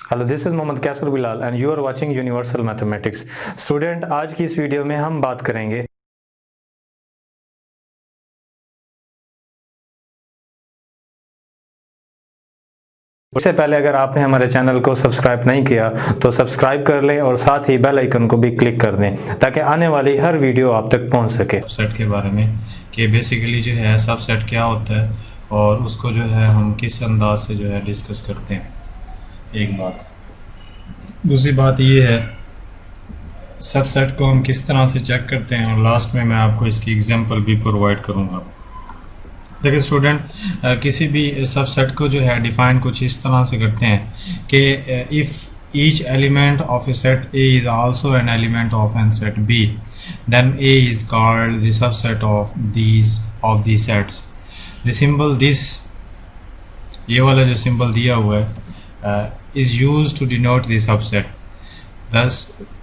Hello, this is Mohammad Qaiser Bilal and you are watching universal mathematics. Student, आज की इस video में हम बात करेंगे इससे पहले अगर आपने हमारे चैनल को सब्सक्राइब नहीं किया तो सब्सक्राइब कर लें और साथ ही बेल आइकन को भी क्लिक कर दें ताकि आने वाली हर वीडियो आप तक पहुंच सके। सबसेट के बारे में कि बेसिकली जो है सबसेट क्या होता है और उसको जो है हम किस अंदाज से जो है डिस्कस करते हैं, एक बात। दूसरी बात ये है सबसेट को हम किस तरह से चेक करते हैं और लास्ट में मैं आपको इसकी एग्जांपल भी प्रोवाइड करूँगा। देखिए स्टूडेंट, किसी भी सबसेट को जो है डिफाइन कुछ इस तरह से करते हैं कि if each element of a set A is also an element of an set B, then A is called the subset of these sets. The symbol this, ये वाला जो सिंबल दिया हुआ है is used to denote the subset. Thus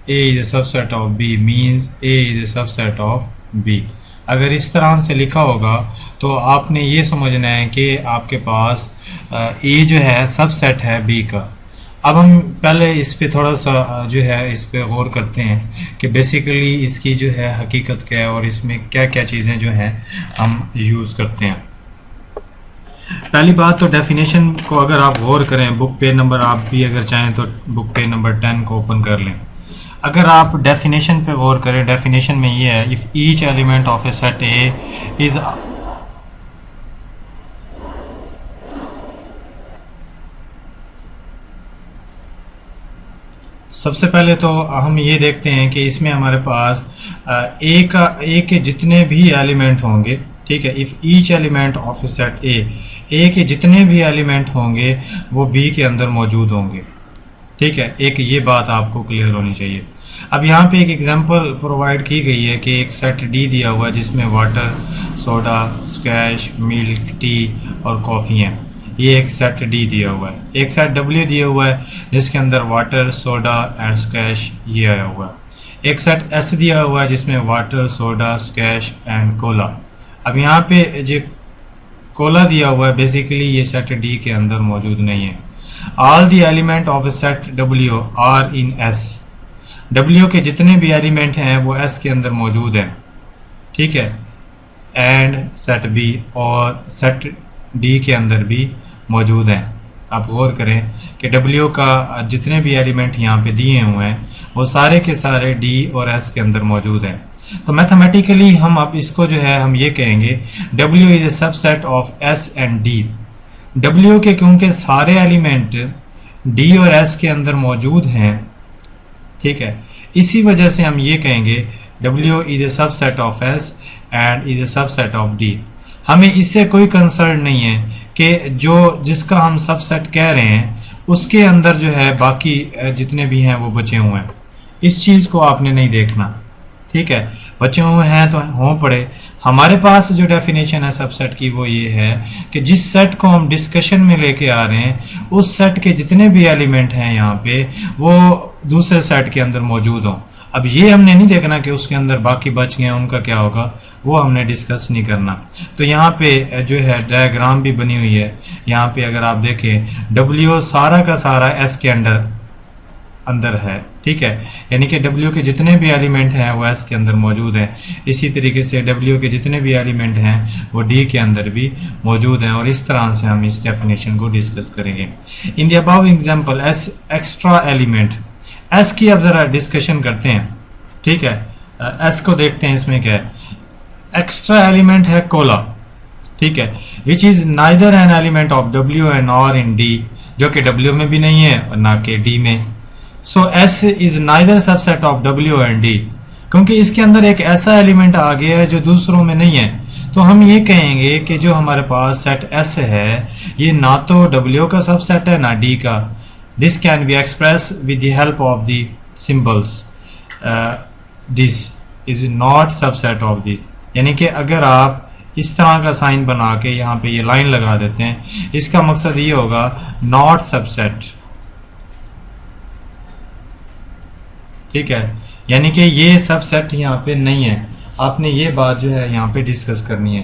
A is a subset of B means A is a subset of B. अगर इस तरह से लिखा होगा तो आपने ये समझना है कि आपके पास A जो है सबसेट है B का। अब हम पहले इस पे थोड़ा सा जो है इस पे गौर करते हैं कि बेसिकली इसकी जो है हकीकत क्या है और इसमें क्या क्या चीज़ें जो हैं हम यूज़ करते हैं। पहली बात तो डेफिनेशन को अगर आप गौर करें, बुक पेज नंबर, आप भी अगर चाहें तो बुक पेज नंबर 10 को ओपन कर लें। अगर आप डेफिनेशन पे गौर करें, डेफिनेशन में ये है, if each element of a set A is सबसे पहले तो हम ये देखते हैं कि इसमें हमारे पास ए के जितने भी एलिमेंट होंगे, ठीक है, if each element of a set ए के जितने भी एलिमेंट होंगे वो बी के अंदर मौजूद होंगे, ठीक है। एक ये बात आपको क्लियर होनी चाहिए। अब यहाँ पे एक एग्जांपल प्रोवाइड की गई है कि एक सेट डी दिया हुआ है जिसमें water, soda, squash, milk, T और कॉफ़ी हैं। ये एक सेट डी दिया हुआ है। एक सेट डब्ल्यू दिया हुआ है जिसके अंदर वाटर, सोडा एंड स्क्वैश ये आया हुआ है। एक सेट एस दिया हुआ है जिसमें water, soda, squash and Cola. अब यहाँ पे जो कोला दिया हुआ है बेसिकली ये सेट डी के अंदर मौजूद नहीं है। All the element of a set W R in S. W के जितने भी एलिमेंट हैं वो एस के अंदर मौजूद हैं, ठीक है। एंड सेट बी, और सेट डी के अंदर भी मौजूद हैं। आप गौर करें कि डब्ल्यू का जितने भी एलिमेंट यहाँ पे दिए हुए हैं वो सारे के सारे डी और एस के अंदर मौजूद हैं। तो मैथमेटिकली हम अब इसको जो है हम ये कहेंगे W is a subset of S and D. W के क्योंकि सारे एलिमेंट डी और एस के अंदर मौजूद हैं, ठीक है, इसी वजह से हम ये कहेंगे W is a subset of S and is a subset of D. हमें इससे कोई कंसर्न नहीं है कि जिसका हम सबसेट कह रहे हैं उसके अंदर जो है बाकी जितने भी हैं वो बचे हुए हैं। इस चीज़ को आपने नहीं देखना, ठीक है। बचे हुए हैं तो हों पड़े। हमारे पास जो डेफिनेशन है सबसेट की वो ये है कि जिस सेट को हम डिस्कशन में लेके आ रहे हैं उस सेट के जितने भी एलिमेंट हैं यहाँ पे वो दूसरे सेट के अंदर मौजूद हों। अब ये हमने नहीं देखना कि उसके अंदर बाकी बच गए हैं उनका क्या होगा, वो हमने डिस्कस नहीं करना। तो यहाँ पे जो है डायग्राम भी बनी हुई है। यहाँ पे अगर आप देखें डब्ल्यू सारा का सारा एस के अंदर है, ठीक है, यानी कि डब्ल्यू के जितने भी एलिमेंट हैं वो एस के अंदर मौजूद हैं। इसी तरीके से डब्ल्यू के जितने भी एलिमेंट हैं वो डी के अंदर भी मौजूद हैं और इस तरह से हम इस डेफिनेशन को डिस्कस करेंगे। In the above example S extra element, S की अब ज़रा डिस्कशन करते हैं, ठीक है। एस को देखते हैं इसमें क्या है। एक्स्ट्रा एलिमेंट है कोला, ठीक है, which is neither an element of W and nor in D, जो कि डब्ल्यू में भी नहीं है और ना कि डी में। So S is neither subset of W and D, क्योंकि इसके अंदर एक ऐसा एलिमेंट आ गया है जो दूसरों में नहीं है। तो हम ये कहेंगे कि जो हमारे पास सेट एस है ये ना तो डब्ल्यू का सबसेट है ना डी का। This can be express with the help of the symbols. This is not subset of this, यानी कि अगर आप इस तरह का साइन बना के यहाँ पे ये लाइन लगा देते हैं, इसका मकसद ये होगा नॉट सबसेट, ठीक है, यानी कि ये सबसेट यहाँ पे नहीं है। आपने ये बात जो है यहाँ पे डिस्कस करनी है।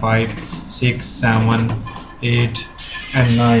5 6 7 8 and 9،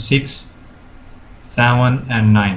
6 7 and 9.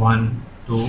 1 2،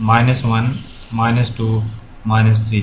-1 -2 -3،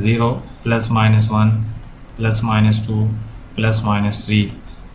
0 +-1 +-2 +-3،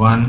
1